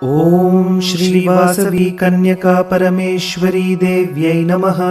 ओम श्री वासवी कन्यका परमेश्वरी देव्यै नमः।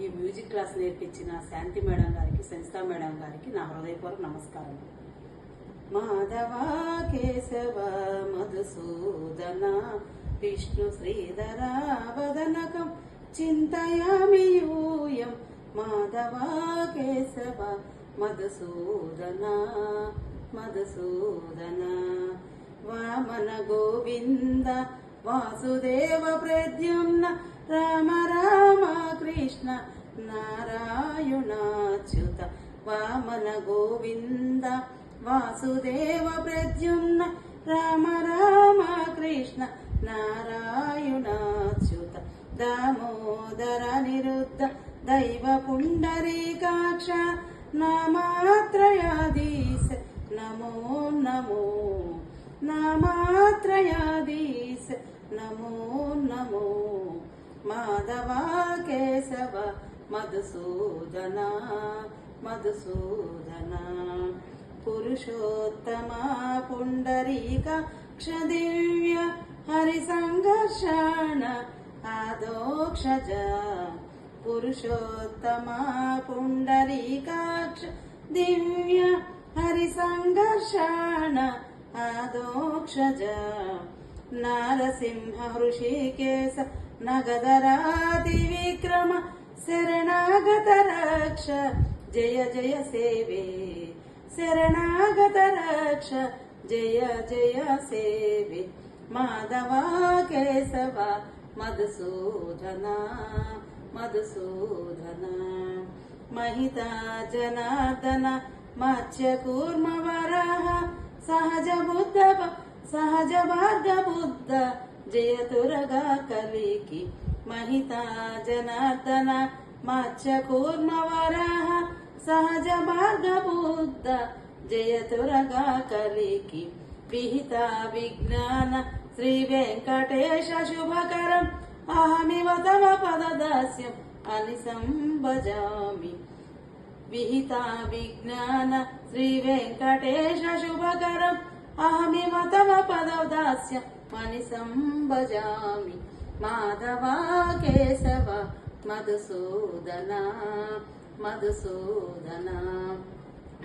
ఈ మ్యూజిక్ క్లాస్ నేర్పించిన శాంతి మేడం గారికి, సంస్థ మేడం గారికి నా హృదయపూర్వక నమస్కారం. మాధవ కేశవ మధుసూదన విష్ణు శ్రీధర వదనకం చింతయామి యూయం. మాధవ కేశవ మధుసూదన మధుసూదన వామన గోవింద వాసుదేవ ప్రద్యుమ్న రామ రామ కృష్ణ నారాయణాచ్యుత. వామన గోవింద వాసుదేవ ప్రద్యుమ్న రామ రామ కృష్ణ నారాయణాచ్యుత. దామోదర నిరుద్ధ దైవ పుండరీకాక్ష నామాత్రయాధీశ నమో నమో. నామాత్రయాధీశ నమో నమో. మాధవ కేశవ మధుసూదన మధుసూదన పురుషోత్తమ పుండరీకాక్ష దివ్య హరి సంఘర్షణ ఆదోక్షజ. పురుషోత్తమ పుండరీకాక్ష దివ్య హరి సంఘర్షణ ఆదోక్షజ. నారసింహ హృషికేశ నగదరాది విక్రమ శరణాగత రక్ష జయ జయ సేవే. శరణాగత రక్ష జయ జయ సేవే. మాధవ కేశవ మధుసూదన మధుసూదన మహితా జనార్దన మత్స్య కూర్మ వరాహ సహజ బుద్ధ సహజ భార్గ బుద్ధ జయతురగా కలికి. మహితా జనార్దన మత్స్య కూర్మ వరాహ సహజ భార్గ బుద్ధ జయతురగా కలికి. విహిత విజ్ఞాన శ్రీ వెంకటేశ శుభకరం అహమివ తవ పదదాస్యం అని సంభజామి. విహిత విజ్ఞాన శ్రీ వెంకటేశ శుభకరం అహమివ తవ పదదాస్యం అని సంభజామి. మాధవ కేశవ మధుసూదన మధుసూదన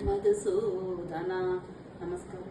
మధుసూదన. నమస్కారం.